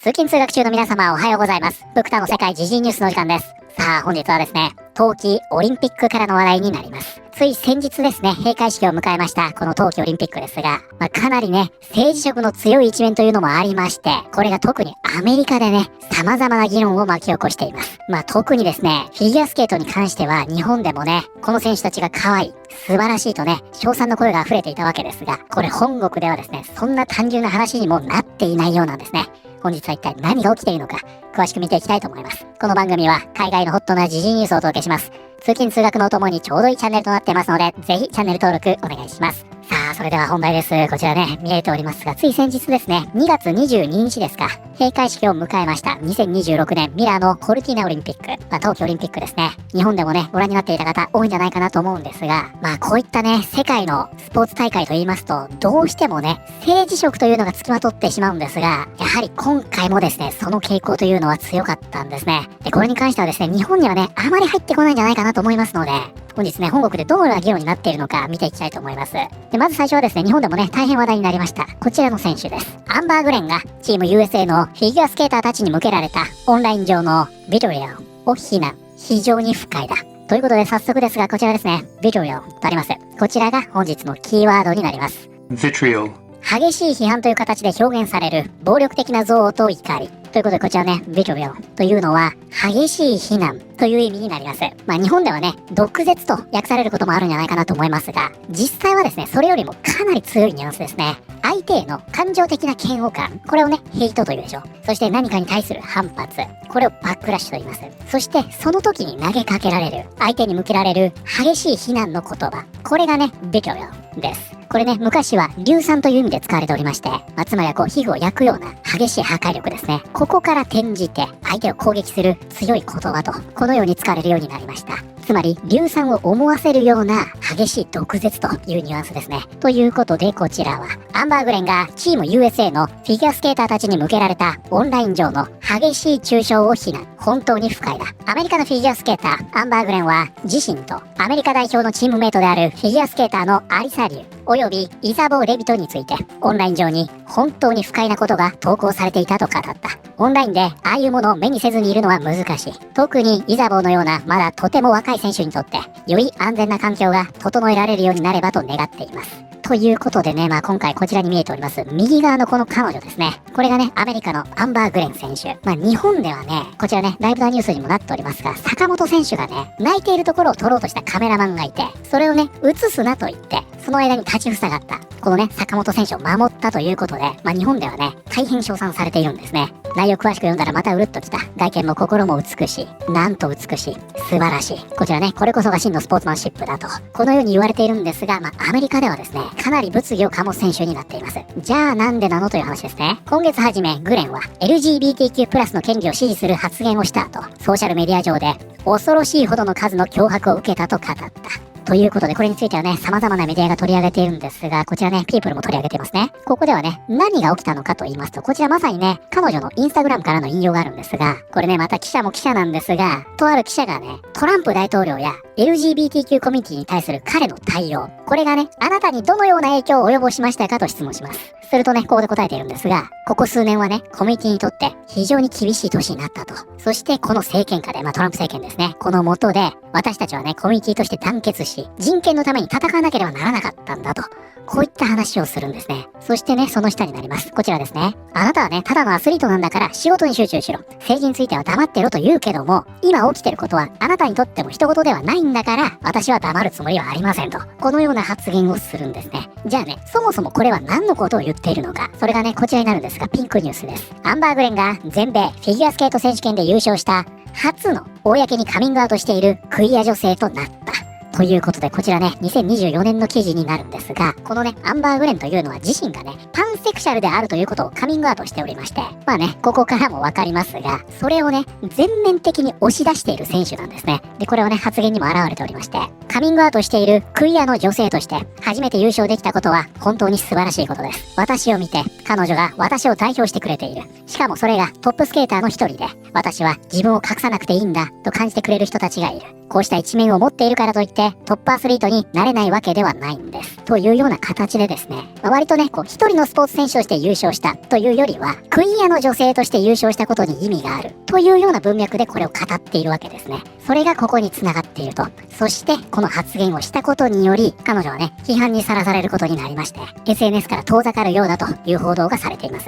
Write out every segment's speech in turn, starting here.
通勤通学中の皆様おはようございます。福田の世界時事ニュースの時間です。さあ本日はですね、冬季オリンピックからの話題になります。つい先日ですね、閉会式を迎えましたこの冬季オリンピックですが、かなりね、政治色の強い一面というのもありまして、これが特にアメリカでね、様々な議論を巻き起こしています。特にですね、フィギュアスケートに関しては日本でもね、この選手たちが可愛い、素晴らしいとね、称賛の声が溢れていたわけですが、これ本国ではですね、そんな単純な話にもなっていないようなんですね。本日は一体何が起きているのか、詳しく見ていきたいと思います。この番組は海外のホットな時事ニュースをお届けします。通勤通学のお供にちょうどいいチャンネルとなっていますので、ぜひチャンネル登録お願いします。さあ、それでは本題です。こちらね、見えておりますが、つい先日ですね、2月22日ですか、閉会式を迎えました。2026年ミラノコルティーナオリンピック、冬季オリンピックですね。日本でもね、ご覧になっていた方多いんじゃないかなと思うんですが、こういったね、世界のスポーツ大会と言いますと、どうしてもね、政治色というのが付きまとってしまうんですが、やはり今回もですね、その傾向というのは強かったんですね。で、これに関してはですね、日本にはね、あまり入ってこないんじゃないかなと思いますので、本日ね、本国でどのような議論になっているのか見ていきたいと思います。で、まず最初はですね、日本でもね、大変話題になりました。こちらの選手です。アンバー・グレンがチーム USA のフィギュアスケーターたちに向けられたオンライン上のビトリオンを非難。非常に不快だ。ということで早速ですが、こちらですね、ビトリオンとあります。こちらが本日のキーワードになります。Vitriol。激しい批判という形で表現される暴力的な憎悪と怒り。ということでこちらね、ビトリオンというのは激しい非難という意味になります。日本ではね、毒舌と訳されることもあるんじゃないかなと思いますが、実際はですね、それよりもかなり強いニュアンスですね。相手への感情的な嫌悪感、これをね、ヘイトというでしょう。そして何かに対する反発、これをバックラッシュと言います。そしてその時に投げかけられる、相手に向けられる激しい非難の言葉、これがね、ビトリオンです。これね、昔は硫酸という意味で使われておりまして、つまりは皮膚を焼くような激しい破壊力ですね。ここから転じて相手を攻撃する強い言葉と、このように使われるようになりました。つまり硫酸を思わせるような激しい毒舌というニュアンスですね。ということでこちらはアンバー・グレンがチーム USA のフィギュアスケーターたちに向けられたオンライン上の激しい中傷を非難。本当に不快だ。アメリカのフィギュアスケーターアンバー・グレンは自身とアメリカ代表のチームメイトであるフィギュアスケーターのアリサ・リュウおよびイザボー・レビトについてオンライン上に本当に不快なことが投稿されていたと語った。オンラインでああいうものを目にせずにいるのは難しい。特にイザボーのようなまだとても若い選手にとってより安全な環境が整えられるようになればと願っています。ということでね、今回こちらに見えております右側のこの彼女ですね。これがね、アメリカのアンバー・グレン選手。日本ではね、こちらね、ライブダーニュースにもなっておりますが、坂本選手がね、泣いているところを撮ろうとしたカメラマンがいて、それをね、映すなと言って、その間に立ちふさがった、このね、坂本選手を守ったということで、日本ではね、大変称賛されているんですね。内容詳しく読んだらまたうるっときた。外見も心も美しい。なんと美しい。素晴らしい。こちらね、これこそが真のスポーツマンシップだと。このように言われているんですが、アメリカではですね、かなり物議を醸す選手になっています。じゃあなんでなのという話ですね。今月初め、グレンは LGBTQ+ の権利を支持する発言をした後、ソーシャルメディア上で恐ろしいほどの数の脅迫を受けたと語った。ということで、これについてはね、様々なメディアが取り上げているんですが、こちらね、ピープルも取り上げていますね。ここではね、何が起きたのかと言いますと、こちらまさにね、彼女のインスタグラムからの引用があるんですが、これね、また記者も記者なんですが、とある記者がね、トランプ大統領や LGBTQ コミュニティに対する彼の対応、これがね、あなたにどのような影響を及ぼしましたかと質問します。するとね、ここで答えているんですが、ここ数年はね、コミュニティにとって非常に厳しい年になったと。そしてこの政権下で、トランプ政権ですね、この下で、私たちはね、コミュニティとして団結し、人権のために戦わなければならなかったんだと。こういった話をするんですね。そしてね、その下になります。こちらですね。あなたはね、ただのアスリートなんだから仕事に集中しろ。政治については黙ってろと言うけども、今起きてることはあなたにとっても人事ではないんだから、私は黙るつもりはありませんと。このような発言をするんですね。じゃあね、そもそもこれは何のことを言っているのか。それがね、こちらになるんですが、ピンクニュースです。アンバー・グレンが全米フィギュアスケート選手権で優勝した初の公にカミングアウトしているクイア女性となった。ということで、こちらね、2024年の記事になるんですが、このね、アンバー・グレンというのは自身がね、パンセクシャルであるということをカミングアウトしておりまして、ここからもわかりますが、それをね、全面的に押し出している選手なんですね。で、これはね、発言にも表れておりまして、カミングアウトしているクイアの女性として、初めて優勝できたことは本当に素晴らしいことです。私を見て、彼女が私を代表してくれている。しかもそれがトップスケーターの一人で、私は自分を隠さなくていいんだと感じてくれる人たちがいる。こうした一面を持っているからといってトップアスリートになれないわけではないんです。というような形でですね、割とね、一人のスポーツ選手として優勝したというよりは、クイアの女性として優勝したことに意味があるというような文脈でこれを語っているわけですね。それがここに繋がっていると。そしてこの発言をしたことにより、彼女はね、批判にさらされることになりまして、SNS から遠ざかるようだという報道がされています。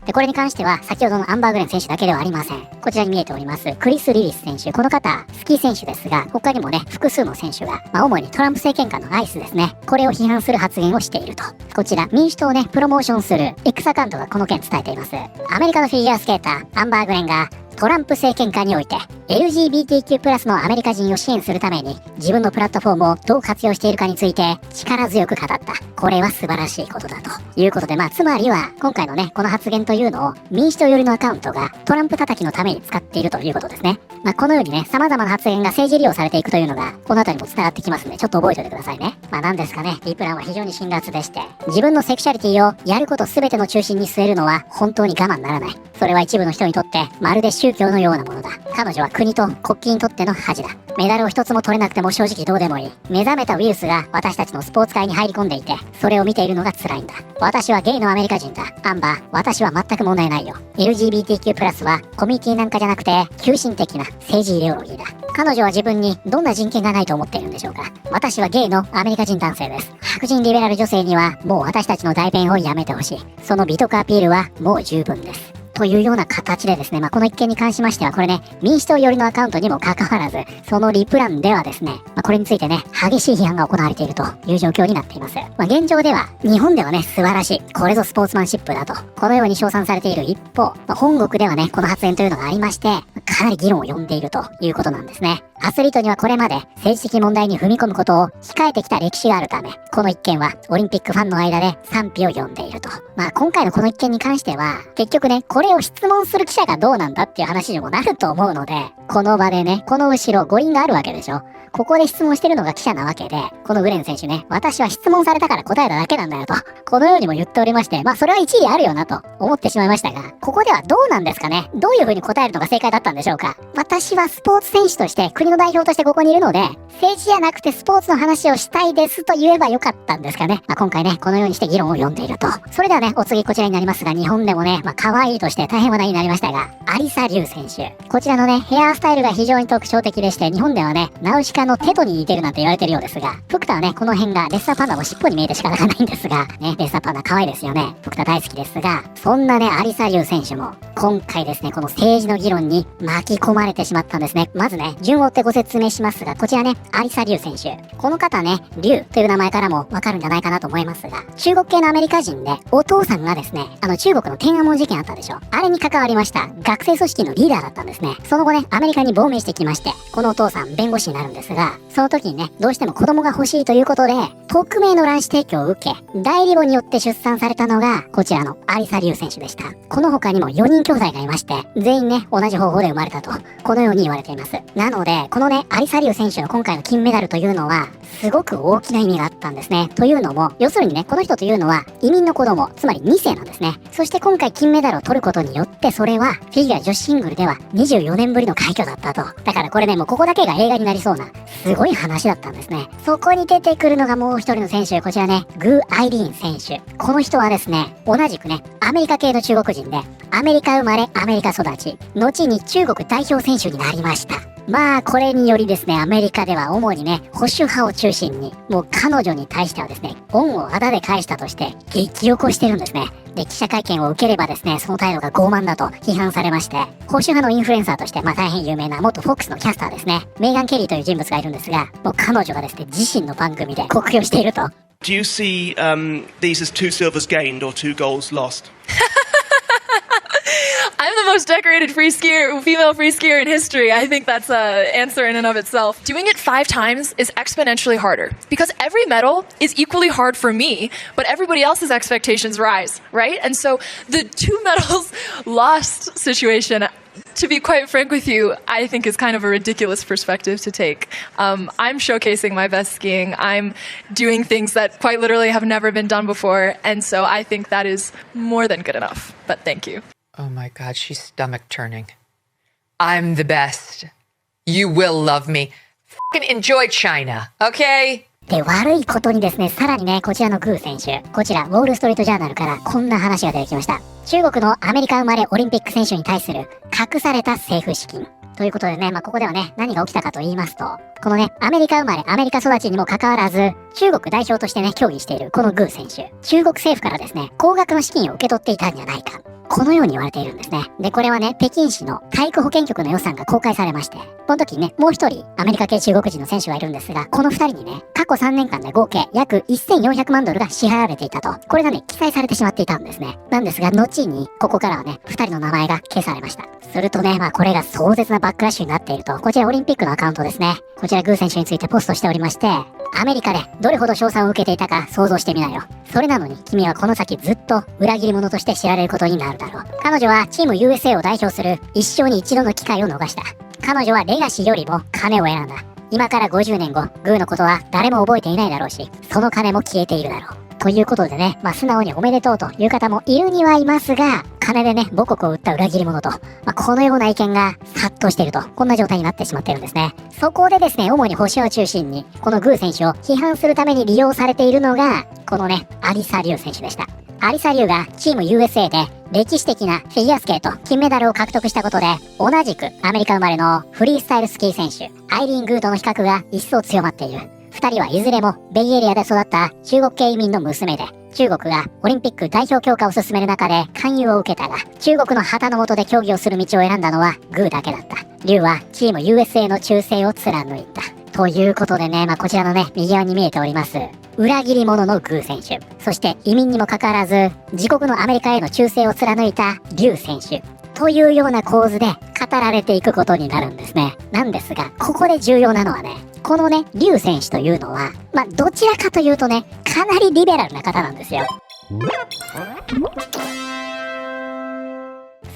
で、これに関しては、先ほどのアンバーグレン選手だけではありません。こちらに見えております、クリス・リリス選手。この方、スキー選手ですが、他にもね、複数の選手が、主にトランプ政権下のアイスですね。これを批判する発言をしていると。こちら、民主党をね、プロモーションする X アカウントがこの件伝えています。アメリカのフィギュアスケーター、アンバーグレンが、トランプ政権下において LGBTQ+ のアメリカ人を支援するために自分のプラットフォームをどう活用しているかについて力強く語った。これは素晴らしいことだということで、つまりは今回のね、この発言というのを民主党寄りのアカウントがトランプ叩きのために使っているということですね。このようにね、様々な発言が政治利用されていくというのがこの後にも伝わってきますので、ちょっと覚えておいてくださいね。なんですかね、リプランは非常に辛辣でして、自分のセクシャリティをやること全ての中心に据えるのは本当に我慢ならない。それは一部の人にとってまるで宗教のようなものだ。彼女は国と国旗にとっての恥だ。メダルを一つも取れなくても正直どうでもいい。目覚めたウイルスが私たちのスポーツ界に入り込んでいて、それを見ているのが辛いんだ。私はゲイのアメリカ人だ。アンバー、私は全く問題ないよ。LGBTQ+ はコミュニティなんかじゃなくて、急進的な政治イデオロギーだ。彼女は自分にどんな人権がないと思っているんでしょうか。私はゲイのアメリカ人男性です。白人リベラル女性にはもう私たちの代弁をやめてほしい。その美徳アピールはもう十分です。というような形でですね、この一件に関しましては、これね、民主党寄りのアカウントにもかかわらず、そのリプランではですね、これについてね、激しい批判が行われているという状況になっています。現状では、日本ではね、素晴らしい、これぞスポーツマンシップだと、このように称賛されている一方、本国ではね、この発言というのがありまして、かなり議論を呼んでいるということなんですね。アスリートにはこれまで政治的問題に踏み込むことを控えてきた歴史があるため、この一件はオリンピックファンの間で賛否を呼んでいると。今回のこの一件に関しては、結局ね、これを質問する記者がどうなんだっていう話にもなると思うので、この場でね、この後ろ誤飲があるわけでしょ。ここで質問してるのが記者なわけで、このグレン選手ね、私は質問されたから答えただけなんだよと、このようにも言っておりまして、それは一理あるよなと思ってしまいましたが、ここではどうなんですかね。どういう風に答えるのが正解だったんでしょうか。私はスポーツ選手として国の代表としてここにいるので、政治じゃなくてスポーツの話をしたいですと言えばよかったんですかね。今回ね、このようにして議論を呼んでいると。それではね、お次こちらになりますが、日本でもね、可愛いとして大変話題になりましたが、アリサ・リュウ選手。こちらのね、ヘアスタイルが非常に特徴的でして、日本ではね、ナウシカのテトに似てるなんて言われてるようですが、フクタはね、この辺がレッサーパンダの尻尾に見えて仕方がないんですが、ね、レッサーパンダ可愛いですよね。フクタ大好きですが、そんなね、アリサ・リュウ選手も、今回ですね、この政治の議論に巻き込まれてしまったんですね。まずね、順を追ってご説明しますが、こちらね、アリサ・リュウ選手。この方ね、リュウという名前からもわかるんじゃないかなと思いますが、中国系のアメリカ人で、お父さんがですね、中国の天安門事件あったでしょ。あれに関わりました学生組織のリーダーだったんですね。その後ね、アメリカに亡命してきまして、このお父さん弁護士になるんですが、その時にね、どうしても子供が欲しいということで、匿名の卵子提供を受け、代理母によって出産されたのが、こちらのアリサ・リュウ選手でした。この他にも4人兄弟がいまして、全員ね、同じ方法で生まれたと、このように言われています。なので、このね、アリサ・リュウ選手の今回の金メダルというのは、すごく大きな意味があったんですね。というのも、要するにね、この人というのは、移民の子供、つまり2世なんですね。そして今回金メダルを取ることによって、それは、フィギュア女子シングルでは24年ぶりの快挙だったと。だからこれね、もうここだけが映画になりそうな、すごい話だったんですね。そこに出てくるのがもう一人の選手、こちらね、グー・アイリーン選手。この人はですね、同じくね、アメリカ系の中国人で、アメリカ生まれ、アメリカ育ち、後に中国代表選手になりました。これによりですね、アメリカでは主にね、保守派を中心に、もう彼女に対してはですね、恩をあだで返したとして、激怒してるんですね。で、記者会見を受ければですね、その態度が傲慢だと批判されまして、保守派のインフルエンサーとして、大変有名な元 FOX のキャスターですね、メーガン・ケリーという人物がいるんですが、もう彼女がですね、自身の番組で酷評していると。Do you see these as 2 silvers gained or 2 golds lost? I'm the most decorated female free skier in history. I think that's an answer in and of itself. Doing it 5 times is exponentially harder because every medal is equally hard for me, but everybody else's expectations rise, right? And so the 2 medals lost situation, to be quite frank with you, I think is kind of a ridiculous perspective to take. I'm showcasing my best skiing. I'm doing things that quite literally have never been done before. And so I think that is more than good enough. But thank you. Oh my God, she's stomach turning. I'm the best. You will love me. Fucking enjoy China, okay? で、悪いことにですね、さらにね、こちらのグー選手、こちら、ウォールストリートジャーナルからこんな話が出てきました。中国のアメリカ生まれオリンピック選手に対する隠された政府資金。ということでね、ここではね、何が起きたかと言いますと、このね、アメリカ生まれ、アメリカ育ちにもかかわらず、中国代表としてね、競技しているこのグー選手、中国政府からですね、高額の資金を受け取っていたんじゃないか。このように言われているんですね。で、これはね、北京市の体育保健局の予算が公開されまして、この時にね、もう一人、アメリカ系中国人の選手がいるんですが、この二人にね、過去3年間で合計約1400万ドルが支払われていたと。これがね、記載されてしまっていたんですね。なんですが、後に、ここからはね、二人の名前が消されました。するとね、これが壮絶なバックラッシュになっていると、こちらオリンピックのアカウントですね。こちらグー選手についてポストしておりまして、アメリカでどれほど賞賛を受けていたか想像してみなよ。それなのに君はこの先ずっと裏切り者として知られることになるだろう。彼女はチーム USA を代表する一生に一度の機会を逃した。彼女はレガシーよりも金を選んだ。今から50年後、グーのことは誰も覚えていないだろうし、その金も消えているだろう。ということでね、素直におめでとうという方もいるにはいますが、金でね、母国を売った裏切り者と、このような意見が殺到していると、こんな状態になってしまっているんですね。そこでですね、主に保守を中心に、このグー選手を批判するために利用されているのが、このね、アリサ・リュウ選手でした。アリサ・リュウがチーム USA で歴史的なフィギュアスケート金メダルを獲得したことで、同じくアメリカ生まれのフリースタイルスキー選手、アイリーン・グーとの比較が一層強まっている。二人はいずれもベイエリアで育った中国系移民の娘で、中国がオリンピック代表強化を進める中で勧誘を受けたが、中国の旗の下で競技をする道を選んだのはグーだけだった。リュウはチーム USA の忠誠を貫いた。ということでね、こちらのね、右側に見えております。裏切り者のグー選手。そして移民にもかかわらず、自国のアメリカへの忠誠を貫いたリュウ選手。というような構図で語られていくことになるんですね。なんですが、ここで重要なのはね、このね、リュウ選手というのは、どちらかというとね、かなりリベラルな方なんですよ。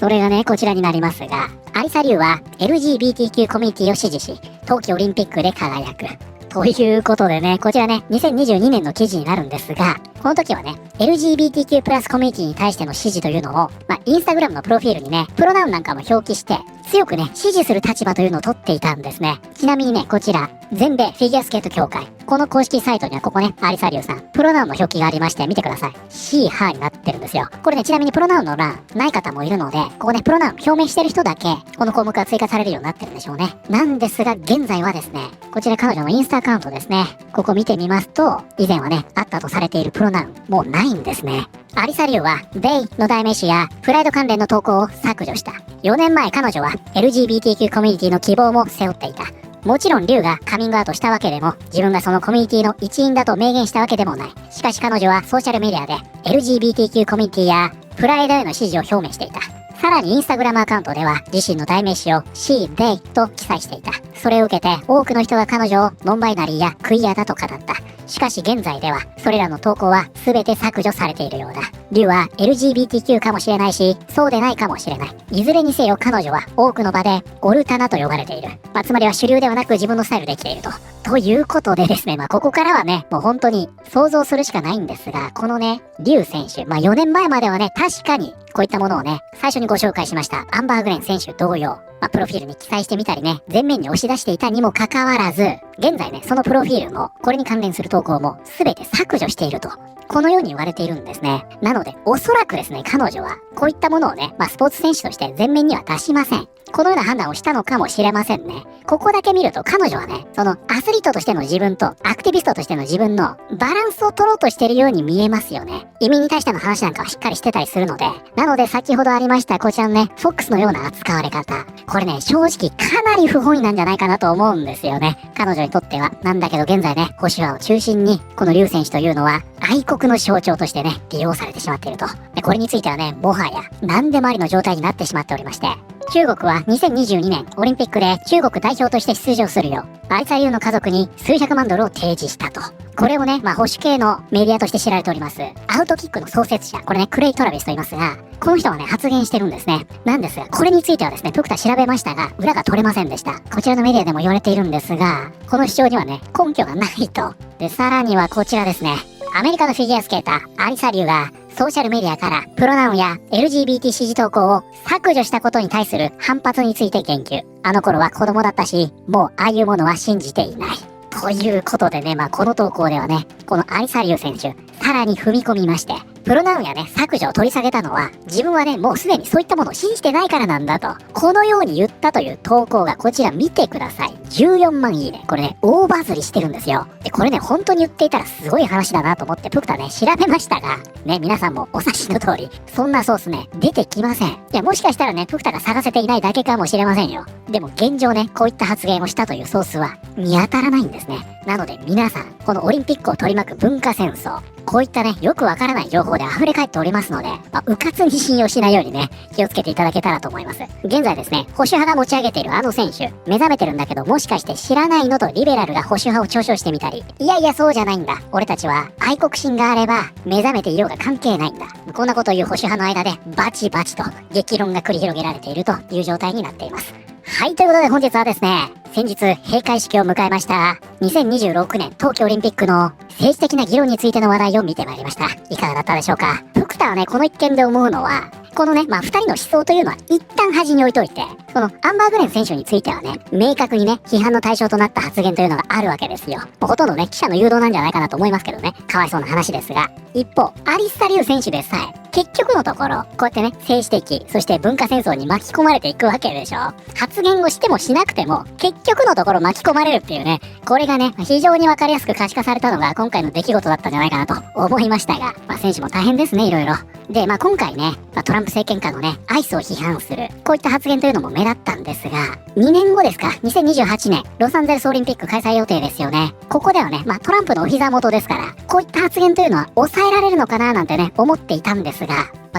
それがね、こちらになりますが、アリサ・リュウは LGBTQ コミュニティを支持し、冬季オリンピックで輝く。ということでね、こちらね、2022年の記事になるんですが、この時はね、LGBTQ+ コミュニティに対しての支持というのを、インスタグラムのプロフィールにね、プロナウンなんかも表記して、強くね、支持する立場というのを取っていたんですね。ちなみにね、こちら、全米フィギュアスケート協会。この公式サイトにはここね、アリサ・リュウさん、プロナウンの表記がありまして、見てください。シー・ハーになってるんですよ。これね、ちなみにプロナウンの欄、ない方もいるので、ここね、プロナウン表明してる人だけ、この項目が追加されるようになってるんでしょうね。なんですが、現在はですね、こちら彼女のインスタアカウントですね。ここ見てみますと、以前はね、あったとされているプロナウン、もうないんですね。アリサ・リュウは、ベイの代名詞やプライド関連の投稿を削除した。4年前彼女は LGBTQ コミュニティの希望も背負っていた。もちろんリュウがカミングアウトしたわけでも、自分がそのコミュニティの一員だと明言したわけでもない。しかし彼女はソーシャルメディアで LGBTQ コミュニティやプライドへの支持を表明していた。さらにインスタグラムアカウントでは自身の代名詞を She, They と記載していた。それを受けて多くの人が彼女をノンバイナリーやクイアだと語った。しかし現在ではそれらの投稿は全て削除されているようだ。リュウは LGBTQ かもしれないし、そうでないかもしれない。いずれにせよ彼女は多くの場でオルタナと呼ばれている。つまりは主流ではなく自分のスタイルで生きていると。ということでですね、ここからはね、もう本当に想像するしかないんですが、このね、リュウ選手、4年前まではね、確かにこういったものをね、最初にご紹介しましたアンバー・グレン選手同様、プロフィールに記載してみたりね、前面に押し出していたにもかかわらず、現在ね、そのプロフィールも、これに関連する投稿も全て削除していると。このように言われているんですね。なので、おそらくですね、彼女は、こういったものをね、スポーツ選手として前面には出しません。このような判断をしたのかもしれませんね。ここだけ見ると彼女はね、そのアスリートとしての自分とアクティビストとしての自分のバランスを取ろうとしているように見えますよね。移民に対しての話なんかはしっかりしてたりするので、なので先ほどありましたこちらのね、フォックスのような扱われ方。これね、正直かなり不本意なんじゃないかなと思うんですよね。彼女にとっては。なんだけど現在ね、保守派を中心に、このリュウ選手というのは愛国の象徴としてね、利用されてしまっていると。で、これについてはね、もはや何でもありの状態になってしまっておりまして、中国は2022年オリンピックで中国代表として出場するよう、アリサ・リュウの家族に数百万ドルを提示したと。これをね、保守系のメディアとして知られております、アウトキックの創設者、これね、クレイ・トラビスと言いますが、この人はね、発言してるんですね。なんですが、これについてはですね、プクタ調べましたが、裏が取れませんでした。こちらのメディアでも言われているんですが、この主張にはね、根拠がないと。で、さらにはこちらですね。アメリカのフィギュアスケーター、アリサ・リュウが、ソーシャルメディアからプロナウンや LGBT 支持投稿を削除したことに対する反発について言及。あの頃は子供だったし、もうああいうものは信じていない。ということでね、この投稿ではね、このアリサリウ選手、さらに踏み込みまして、プロナウンやね、削除を取り下げたのは、自分はね、もうすでにそういったものを信じてないからなんだと、このように言ったという投稿がこちら見てください。14万いいね。これね、大バズりしてるんですよ。で、これね、本当に言っていたらすごい話だなと思って、プクタね、調べましたが、ね、皆さんもお察しの通り、そんなソースね、出てきません。いや、もしかしたらね、プクタが探せていないだけかもしれませんよ。でも現状ね、こういった発言をしたというソースは見当たらないんですね。なので皆さん、このオリンピックを取り巻く文化戦争、こういったね、よくわからない情報で溢れ返っておりますので、うかつに信用しないようにね、気をつけていただけたらと思います。現在ですね、保守派が持ち上げているあの選手、目覚めてるんだけど、もしかして知らないのとリベラルが保守派を嘲笑してみたり、いやいやそうじゃないんだ。俺たちは愛国心があれば、目覚めていようが関係ないんだ。こんなことを言う保守派の間で、バチバチと激論が繰り広げられているという状態になっています。はい、ということで本日はですね、先日閉会式を迎えました2026年冬季オリンピックの政治的な議論についての話題を見てまいりました。いかがだったでしょうか。プクタはね、この一件で思うのは、このね、二人の思想というのは一旦端に置いといて、このアンバー・グレン選手についてはね、明確にね、批判の対象となった発言というのがあるわけですよ。ほとんどね、記者の誘導なんじゃないかなと思いますけどね、かわいそうな話ですが。一方、アリッサ・リュウ選手でさえ、結局のところ、こうやってね、政治的、そして文化戦争に巻き込まれていくわけでしょ。発言をしてもしなくても、結局のところ巻き込まれるっていうね、これがね、非常にわかりやすく可視化されたのが今回の出来事だったんじゃないかなと思いましたが、選手も大変ですね、いろいろ。で、今回ね、トランプ政権下のね、アイスを批判する、こういった発言というのも目立ったんですが、2年後ですか、2028年、ロサンゼルスオリンピック開催予定ですよね。ここではね、トランプのお膝元ですから、こういった発言というのは抑えられるのかななんてね、思っていたんですが、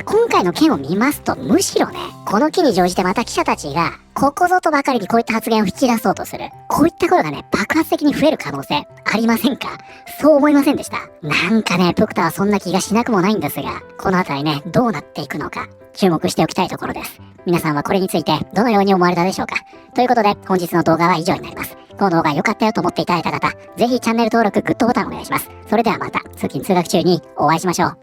今回の件を見ますと、むしろね、この機に乗じてまた記者たちが、ここぞとばかりにこういった発言を引き出そうとする。こういったことがね、爆発的に増える可能性ありませんか？そう思いませんでした？なんかね、プクタはそんな気がしなくもないんですが、このあたりね、どうなっていくのか、注目しておきたいところです。皆さんはこれについてどのように思われたでしょうか？ということで、本日の動画は以上になります。この動画良かったよと思っていただいた方、ぜひチャンネル登録、グッドボタンお願いします。それではまた、通勤通学中にお会いしましょう。